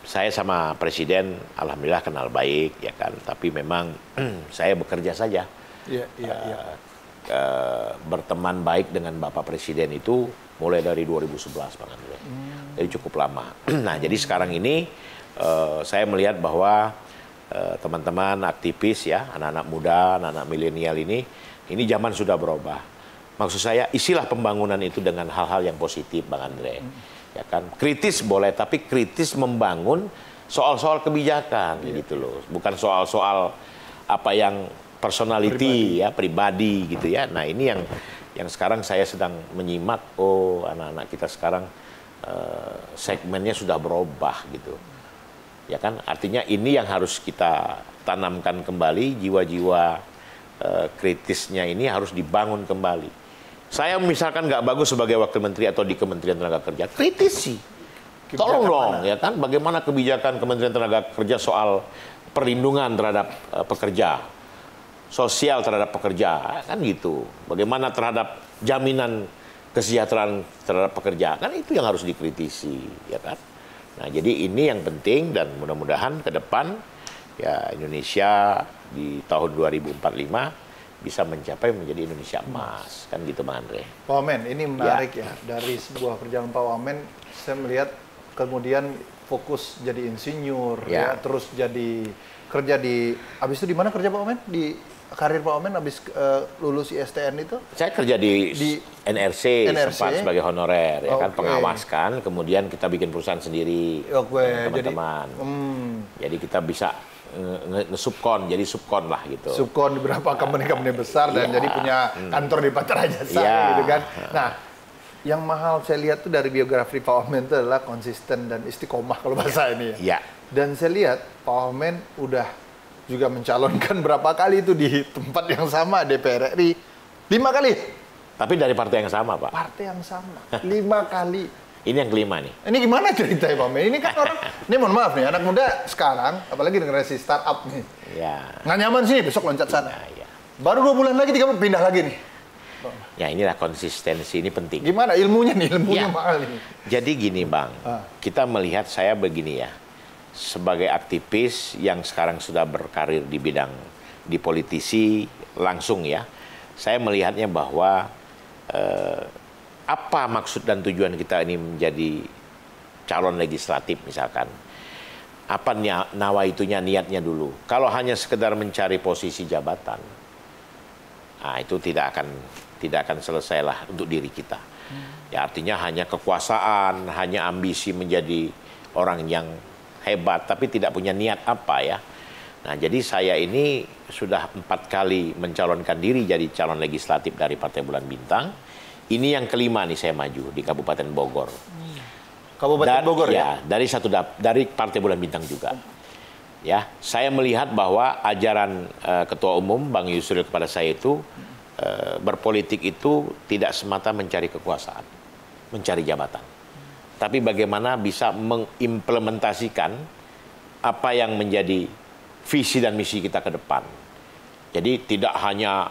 Saya sama Presiden alhamdulillah kenal baik ya kan. Tapi memang saya bekerja saja. Berteman baik dengan Bapak Presiden itu mulai dari 2011 Bang Andre. Jadi cukup lama. Nah jadi sekarang ini saya melihat bahwa teman-teman aktivis ya, anak-anak muda, anak-anak milenial ini zaman sudah berubah. Maksud saya isilah pembangunan itu dengan hal-hal yang positif, Bang Andre. Ya kan, kritis boleh, tapi kritis membangun soal-soal kebijakan gitu loh, bukan soal-soal apa yang personality pribadi gitu ya. Nah ini yang sekarang saya sedang menyimak. Oh anak-anak kita sekarang segmennya sudah berubah gitu. Ya kan, artinya ini yang harus kita tanamkan kembali, jiwa-jiwa kritisnya ini harus dibangun kembali. Saya misalkan nggak bagus sebagai wakil menteri atau di Kementerian Tenaga Kerja, kritisi. Tolong dong, ya kan, bagaimana kebijakan Kementerian Tenaga Kerja soal perlindungan terhadap pekerja, sosial terhadap pekerja, kan gitu. Bagaimana terhadap jaminan kesejahteraan terhadap pekerja, kan itu yang harus dikritisi, ya kan. Nah, jadi ini yang penting dan mudah-mudahan ke depan ya Indonesia di tahun 2045 bisa mencapai menjadi Indonesia emas, kan gitu Bang Andre. Pak Wamen, ini menarik ya. Dari sebuah perjalanan Pak Wamen, saya melihat kemudian fokus jadi insinyur, ya terus jadi kerja di, habis itu di mana kerja Pak Wamen? Di karir Pak Wamen habis lulus ISTN itu? Saya kerja di NRC sempat sebagai honorer, ya kan, pengawas kan. Kemudian kita bikin perusahaan sendiri teman-teman. Jadi kita bisa nge-subkon, jadi subkon lah gitu. Subkon di beberapa company-company besar dan jadi punya kantor di Patrajasa gitu kan. Nah, yang mahal saya lihat tuh dari biografi Pak Wamen itu adalah konsisten dan istiqomah kalau bahasa ini ya. Dan saya lihat Pak Wamen udah juga mencalonkan berapa kali itu di tempat yang sama DPR RI. 5 kali. Tapi dari partai yang sama, Pak. Partai yang sama. 5 kali. Ini yang kelima nih. Ini gimana ceritanya, Pak Men? Ini kan orang, ini mohon maaf nih, anak muda sekarang, apalagi generasi startup nih. Ya. Nggak nyaman sini, besok loncat sana. Ya. Baru 2 bulan lagi, 3 bulan pindah lagi nih. Ya inilah konsistensi, ini penting. Gimana ilmunya nih, ilmunya mahal nih. Jadi gini Bang, kita melihat saya begini ya. sebagai aktivis yang sekarang sudah berkarir di bidang di politisi langsung ya, saya melihatnya bahwa apa maksud dan tujuan kita ini menjadi calon legislatif misalkan. Apa nawaitunya, niatnya dulu. Kalau hanya sekedar mencari posisi jabatan, nah itu tidak akan selesailah untuk diri kita. Ya artinya hanya kekuasaan, hanya ambisi menjadi orang yang hebat, tapi tidak punya niat apa ya. Nah jadi saya ini sudah 4 kali mencalonkan diri jadi calon legislatif dari Partai Bulan Bintang. Ini yang kelima nih saya maju di Kabupaten Bogor. Kabupaten Bogor ya? Dari Partai Bulan Bintang juga. Ya, saya melihat bahwa ajaran Ketua Umum Bang Yusril kepada saya itu berpolitik itu tidak semata mencari kekuasaan, mencari jabatan. Tapi bagaimana bisa mengimplementasikan apa yang menjadi visi dan misi kita ke depan. Jadi tidak hanya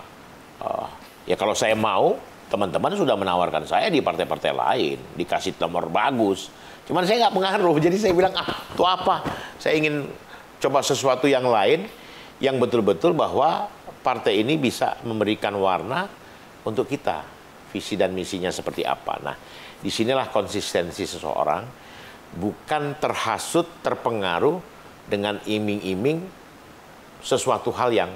ya kalau saya mau, teman-teman sudah menawarkan saya di partai-partai lain, dikasih nomor bagus. Cuman saya nggak pengaruh, jadi saya bilang, itu apa? Saya ingin coba sesuatu yang lain, yang betul-betul bahwa partai ini bisa memberikan warna untuk kita. Visi dan misinya seperti apa. Nah, disinilah konsistensi seseorang, bukan terhasut, terpengaruh dengan iming-iming sesuatu hal yang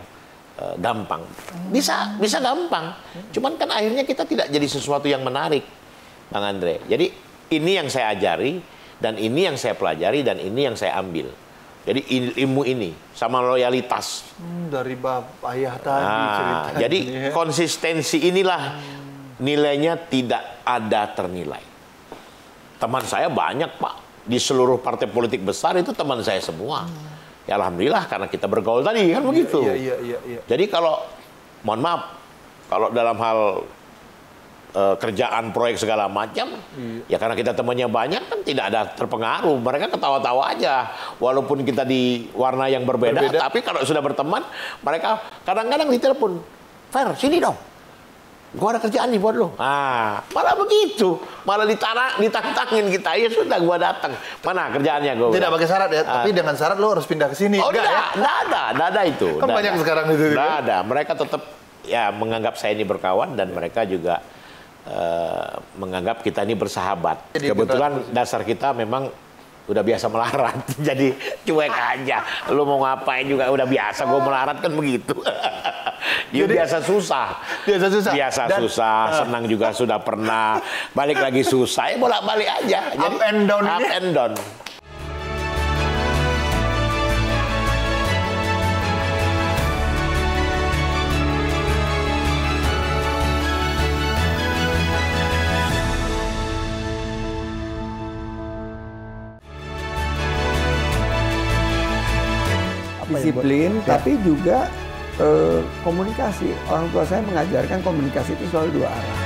gampang. Bisa gampang. Cuman kan akhirnya kita tidak jadi sesuatu yang menarik, Bang Andre. Jadi ini yang saya ajari, dan ini yang saya pelajari, dan ini yang saya ambil. Jadi ilmu ini sama loyalitas. Dari bab ayah tadi ceritanya. Jadi konsistensi inilah nilainya tidak ada ternilai. Teman saya banyak Pak. Di seluruh partai politik besar itu teman saya semua. Ya alhamdulillah karena kita bergaul tadi kan begitu. Iya. Jadi kalau mohon maaf kalau dalam hal kerjaan proyek segala macam ya karena kita temannya banyak kan tidak ada terpengaruh, mereka ketawa-tawa aja walaupun kita di warna yang berbeda. Tapi kalau sudah berteman mereka kadang-kadang ditelepon, Fer sini dong, gua ada kerjaan nih buat lo. Malah begitu, malah ditantangin kita. Ya sudah, gua datang. Mana kerjaannya gua? Tidak pakai syarat ya, tapi dengan syarat lo harus pindah ke sini. Oh tidak ada itu. Kan banyak sekarang itu. Tidak ada. Mereka tetap ya menganggap saya ini berkawan dan mereka juga menganggap kita ini bersahabat. Jadi kebetulan dasar kita memang udah biasa melarat, jadi cuek aja. Lu mau ngapain juga udah biasa. Gue melarat kan begitu. Ya biasa susah. Senang juga sudah pernah. Balik lagi susah, ya bolak-balik aja. Jadi up and down. Disiplin, tapi juga komunikasi. Orang tua saya mengajarkan komunikasi itu selalu 2 arah.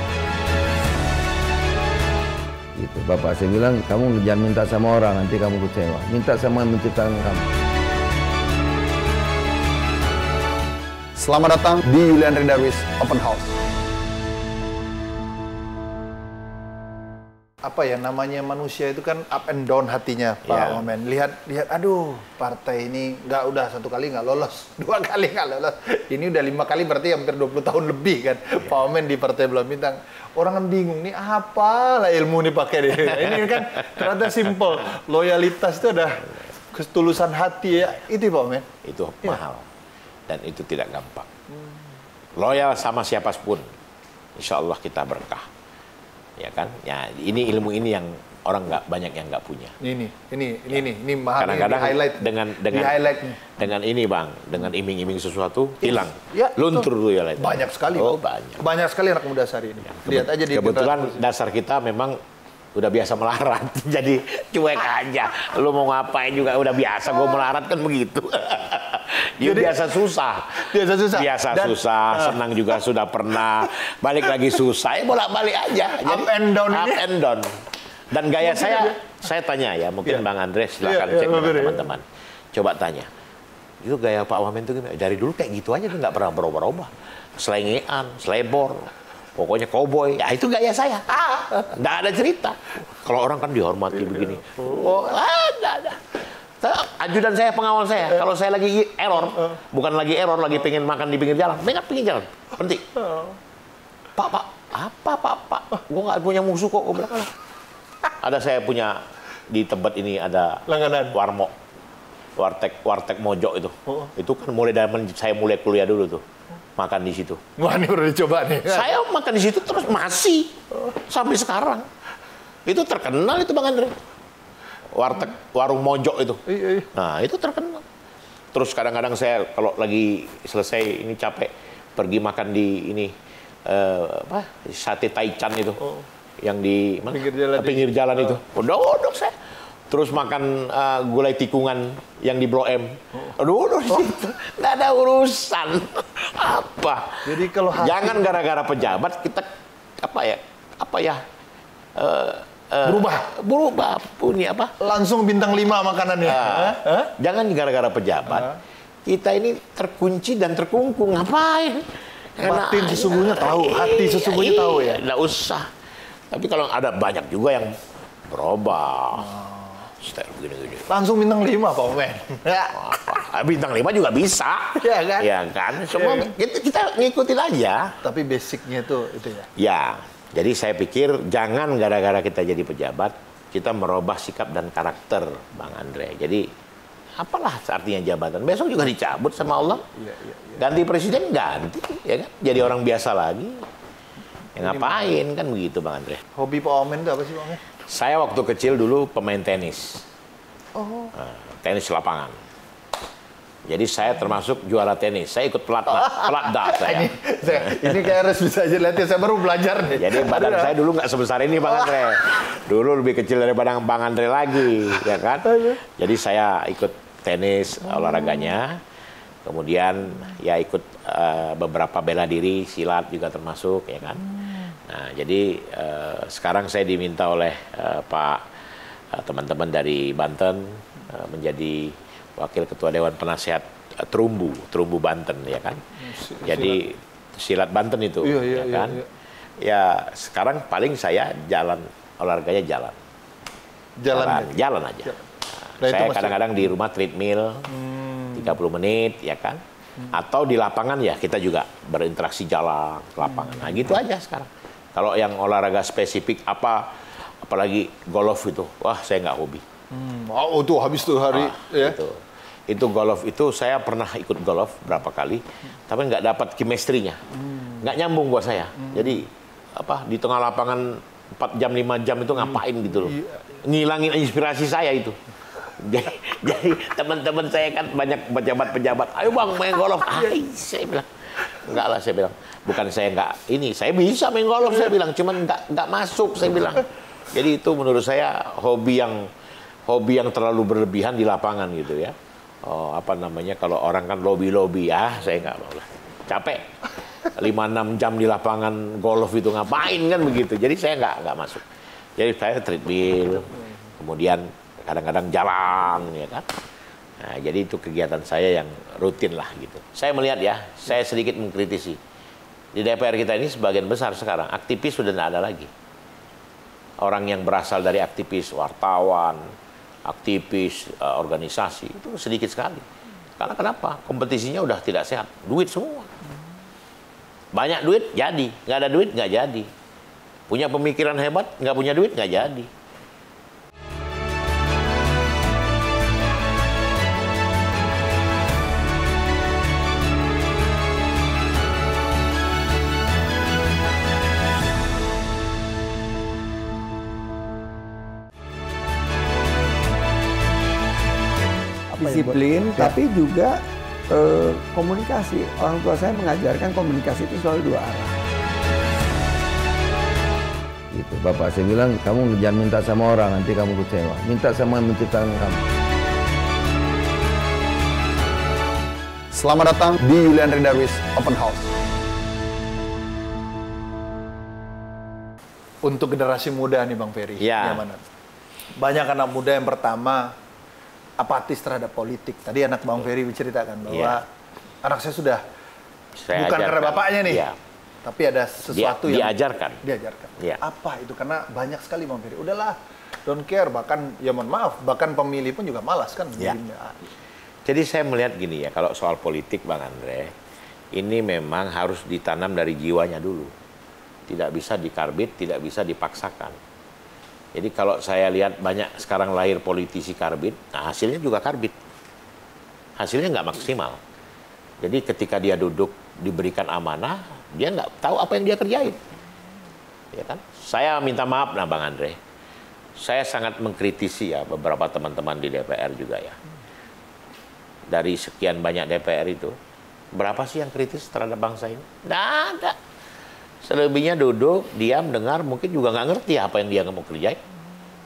Gitu. Bapak saya bilang, kamu jangan minta sama orang, nanti kamu kecewa. Minta sama yang menciptakan kamu. Selamat datang di Yuliandri Darwis Open House. Apa ya namanya manusia itu kan up and down hatinya Pak Wamen. Lihat, aduh partai ini udah 1 kali nggak lolos, 2 kali nggak lolos. Ini udah 5 kali berarti hampir 20 tahun lebih kan Pak Wamen di Partai Bulan Bintang. Orang kan bingung nih apalah ilmu nih pakai deh. Ini kan ternyata simple. Loyalitas itu ada ketulusan hati ya. Itu Pak Wamen. Itu mahal dan itu tidak gampang. Loyal sama siapapun, insya Allah kita berkah. Ya kan, ya ini ilmu ini yang orang banyak yang nggak punya. Ini mahal. Kadang-kadang highlight dengan ini Bang, dengan iming-iming sesuatu hilang, luntur tuh ya. Banyak sekali. Banyak sekali anak muda hari ini. Lihat aja di kebetulan dasar kita memang udah biasa melarat, jadi cuek aja. Lu mau ngapain juga udah biasa. Gue melarat kan begitu. Biasa susah. Senang juga sudah pernah. Balik lagi susah, ya bolak-balik aja. Jadi, up and down. Dan gaya saya tanya ya, mungkin Bang Andre silakan cek teman-teman. Coba tanya. Itu gaya Pak Wamen itu dari dulu kayak gitu aja tuh, nggak pernah berubah-ubah. Selengean, selebor, pokoknya koboi. Ya itu gaya saya. Nggak ada cerita. Kalau orang kan dihormati begini. Nggak ada. ajudan saya, pengawal saya. Kalau saya lagi error, bukan lagi error, lagi pengen makan di pinggir jalan, pinggir jalan, berhenti. Pak, Pak, gue nggak punya musuh kok, gue bilang. Ada saya punya di tempat ini ada langganan warmo, warteg Mojo itu. Itu kan mulai dari saya mulai kuliah dulu tuh, makan di situ. Wah, ini udah dicoba nih. Saya makan di situ terus masih sampai sekarang. Itu terkenal itu Bang Andre. Warung Mojo itu. Nah, itu terkenal. Terus kadang-kadang saya kalau lagi selesai ini capek pergi makan di ini sate Taichan itu. Yang di mana? Pinggir jalan itu. Udah saya. Terus makan gulai tikungan yang di Blok M. Aduh, di situ. Nggak ada urusan. Apa? Jadi kalau jangan gara-gara pejabat kita berubah punya apa? Langsung bintang 5 makanannya. Jangan gara-gara pejabat. Kita ini terkunci dan terkungkung. Ngapain? Batin sesungguhnya tahu, hati sesungguhnya tahu ya. Nggak usah. Tapi kalau ada banyak juga yang berubah. Style gini-gini. Langsung bintang 5 Pak Omen. Bintang 5 juga bisa. Iya kan? Ya kan? Semua kita ngikutin aja. Tapi basicnya itu ya. Ya. Jadi saya pikir jangan gara-gara kita jadi pejabat, kita merubah sikap dan karakter Bang Andre. Jadi apalah artinya jabatan? Besok juga dicabut sama Allah. Ganti presiden, ganti. Ya kan? Jadi orang biasa lagi. Ya, ngapain kan begitu Bang Andre? Hobi Pak Omen itu apa sih Pak Omen? Saya waktu kecil dulu pemain tenis. Tenis lapangan. Jadi saya termasuk juara tenis. Saya ikut pelatda saya. Ini kayak harus bisa aja lihat ya. Saya baru belajar nih. Jadi badan saya dulu nggak sebesar ini Bang Andre. Dulu lebih kecil daripada Bang Andre lagi, ya kan? Jadi saya ikut tenis olahraganya. Kemudian ya ikut beberapa bela diri, silat juga termasuk, ya kan? Nah, jadi sekarang saya diminta oleh teman-teman dari Banten menjadi Wakil Ketua Dewan Penasehat Terumbu Banten, ya kan? Jadi silat Banten itu, ya kan? Ya sekarang paling saya olahraganya jalan aja. Nah, saya kadang-kadang di rumah treadmill 30 menit, ya kan? Atau di lapangan ya kita juga berinteraksi jalan ke lapangan. Nah gitu aja sekarang. Kalau yang olahraga spesifik apalagi golf itu, wah saya nggak hobi. Oh tuh habis tuh hari ya. Itu golf itu saya pernah ikut golf berapa kali, tapi nggak dapat chemistry-nya, nggak nyambung buat saya. Jadi di tengah lapangan 4 jam 5 jam itu ngapain gitu loh, ngilangin inspirasi saya itu. Jadi teman-teman saya kan banyak pejabat, ayo Bang main golf. Saya bilang enggak lah, saya bilang bukan saya nggak ini, saya bisa main golf saya bilang, cuman nggak masuk saya bilang. Jadi itu menurut saya hobi yang terlalu berlebihan di lapangan gitu ya. Kalau orang kan lobby ya, saya nggak mau lah. Capek. 5-6 jam di lapangan golf itu ngapain kan begitu. Jadi saya nggak masuk. Jadi saya treadmill, kemudian kadang-kadang jalan, ya kan. Nah, jadi itu kegiatan saya yang rutin lah gitu. Saya melihat ya, saya sedikit mengkritisi. Di DPR kita ini sebagian besar sekarang aktivis sudah tidak ada lagi. Orang yang berasal dari aktivis, wartawan, aktivis, organisasi, itu sedikit sekali. Karena kenapa? Kompetisinya udah tidak sehat. Duit semua. Banyak duit, jadi. Nggak ada duit, nggak jadi. Punya pemikiran hebat, nggak punya duit, nggak jadi. Disiplin, tapi juga komunikasi. Orang tua saya mengajarkan komunikasi itu selalu 2 arah. Gitu. Bapak saya bilang, kamu jangan minta sama orang, nanti kamu kecewa. Minta sama yang menciptakan kamu. Selamat datang di Yuliandri Darwis Open House. Untuk generasi muda nih Bang Ferry, gimana? Banyak anak muda yang pertama apatis terhadap politik. Tadi anak Bang Ferry menceritakan bahwa anak saya sudah bukan karena bapaknya nih, tapi ada sesuatu yang diajarkan. Apa itu? Karena banyak sekali Bang Ferry. Udahlah, don't care, bahkan ya mohon maaf, bahkan pemilih pun juga malas kan. Ya. Jadi saya melihat gini ya, kalau soal politik Bang Andre, ini memang harus ditanam dari jiwanya dulu. Tidak bisa dikarbit, tidak bisa dipaksakan. Jadi kalau saya lihat banyak sekarang lahir politisi karbit, nah hasilnya juga karbit. Hasilnya nggak maksimal. Jadi ketika dia duduk diberikan amanah, dia nggak tahu apa yang dia kerjain. Ya kan? Saya minta maaf nah Bang Andre. Saya sangat mengkritisi ya beberapa teman-teman di DPR juga ya. Dari sekian banyak DPR itu, berapa sih yang kritis terhadap bangsa ini? Nggak ada. Selebihnya duduk, diam, dengar, mungkin juga nggak ngerti apa yang dia mau kerjain.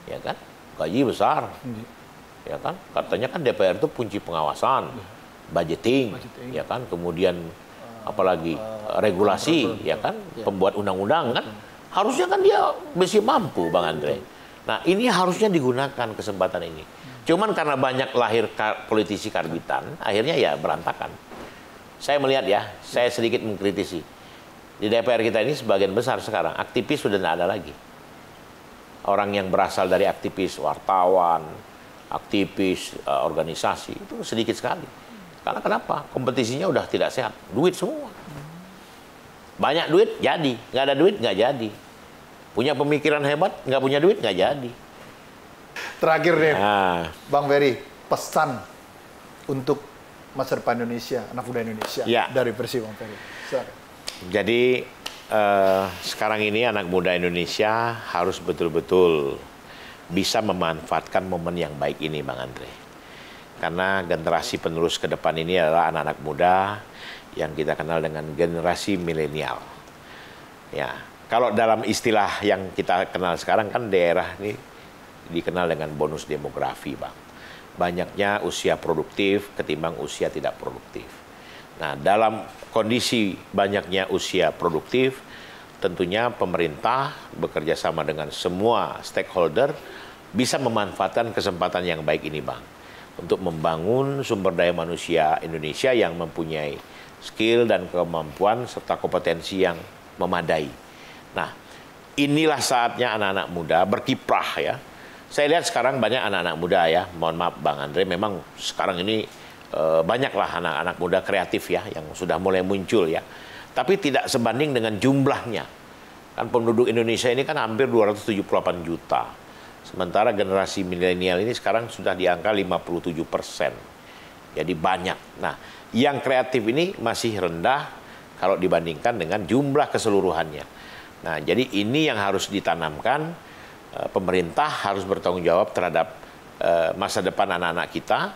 Ya kan? Gaji besar. Ya kan? Katanya kan DPR itu kunci pengawasan, budgeting. Ya kan? Kemudian apalagi regulasi, ya kan? Pembuat undang-undang kan? Harusnya kan dia mesti mampu, Bang Andre. Nah, ini harusnya digunakan kesempatan ini. Cuman karena banyak lahir politisi karbitan, akhirnya ya berantakan. Saya melihat ya, saya sedikit mengkritisi. Di DPR kita ini sebagian besar sekarang, aktivis sudah tidak ada lagi. Orang yang berasal dari aktivis wartawan, aktivis organisasi, itu sedikit sekali. Karena kenapa? Kompetisinya udah tidak sehat. Duit semua. Banyak duit, jadi. Nggak ada duit, nggak jadi. Punya pemikiran hebat, nggak punya duit, nggak jadi. Terakhir deh, Bang Ferry, pesan untuk masa depan Indonesia, anak muda Indonesia, dari versi Bang Ferry. Jadi sekarang ini anak muda Indonesia harus betul-betul bisa memanfaatkan momen yang baik ini, Bang Andre. Karena generasi penerus ke depan ini adalah anak-anak muda yang kita kenal dengan generasi milenial. Ya, kalau dalam istilah yang kita kenal sekarang kan daerah ini dikenal dengan bonus demografi, Bang. Banyaknya usia produktif ketimbang usia tidak produktif. Nah, dalam kondisi banyaknya usia produktif, tentunya pemerintah bekerja sama dengan semua stakeholder bisa memanfaatkan kesempatan yang baik ini, Bang, untuk membangun sumber daya manusia Indonesia yang mempunyai skill dan kemampuan serta kompetensi yang memadai. Nah, inilah saatnya anak-anak muda berkiprah ya. Saya lihat sekarang banyak anak-anak muda ya, mohon maaf Bang Andre, memang sekarang ini banyaklah anak-anak muda kreatif ya, yang sudah mulai muncul ya. Tapi tidak sebanding dengan jumlahnya. Kan penduduk Indonesia ini kan hampir 278 juta. Sementara generasi milenial ini sekarang sudah di angka 57%. Jadi banyak. Nah, yang kreatif ini masih rendah kalau dibandingkan dengan jumlah keseluruhannya. Nah, jadi ini yang harus ditanamkan. Pemerintah harus bertanggung jawab terhadap masa depan anak-anak kita,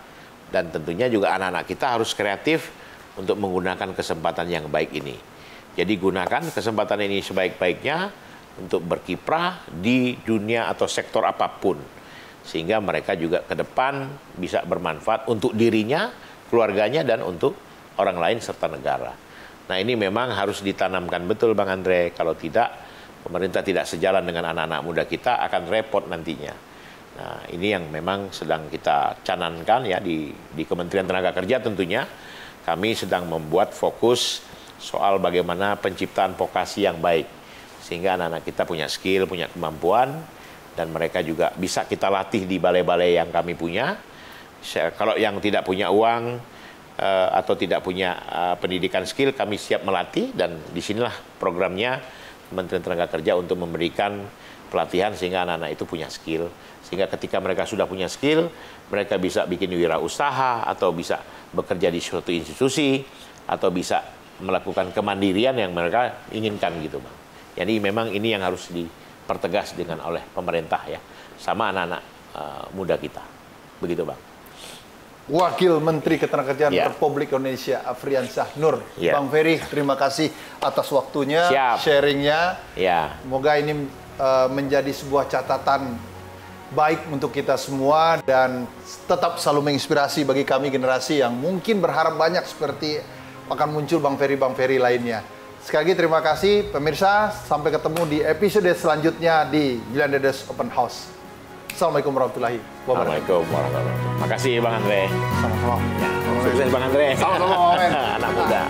dan tentunya juga anak-anak kita harus kreatif untuk menggunakan kesempatan yang baik ini. Jadi gunakan kesempatan ini sebaik-baiknya untuk berkiprah di dunia atau sektor apapun, sehingga mereka juga ke depan bisa bermanfaat untuk dirinya, keluarganya, dan untuk orang lain serta negara. Nah, ini memang harus ditanamkan betul Bang Andre. Kalau tidak, pemerintah tidak sejalan dengan anak-anak muda kita, akan repot nantinya. Nah, ini yang memang sedang kita canangkan ya di Kementerian Tenaga Kerja tentunya. Kami sedang membuat fokus soal bagaimana penciptaan vokasi yang baik. Sehingga anak-anak kita punya skill, punya kemampuan, dan mereka juga bisa kita latih di balai-balai yang kami punya. Kalau yang tidak punya uang atau tidak punya pendidikan skill, kami siap melatih, dan disinilah programnya Kementerian Tenaga Kerja untuk memberikan pelatihan sehingga anak-anak itu punya skill. Sehingga ketika mereka sudah punya skill, mereka bisa bikin wirausaha, atau bisa bekerja di suatu institusi, atau bisa melakukan kemandirian yang mereka inginkan gitu, Bang. Jadi memang ini yang harus dipertegas dengan oleh pemerintah ya, sama anak-anak muda kita. Begitu, Bang. Wakil Menteri Ketenagakerjaan Republik Indonesia Afriansyah Nur. Bang Ferry, terima kasih atas waktunya, sharingnya. Semoga ini menjadi sebuah catatan baik untuk kita semua, dan tetap selalu menginspirasi bagi kami generasi yang mungkin berharap banyak seperti akan muncul Bang Ferry lainnya. Sekali lagi terima kasih pemirsa, sampai ketemu di episode selanjutnya di Jalan Dedes Open House. Assalamualaikum warahmatullahi wabarakatuh. Assalamualaikum warahmatullahi wabarakatuh. Makasih Bang Andre. Sama-sama. Sukses Bang Andre. Sama-sama, Bang. Anak muda.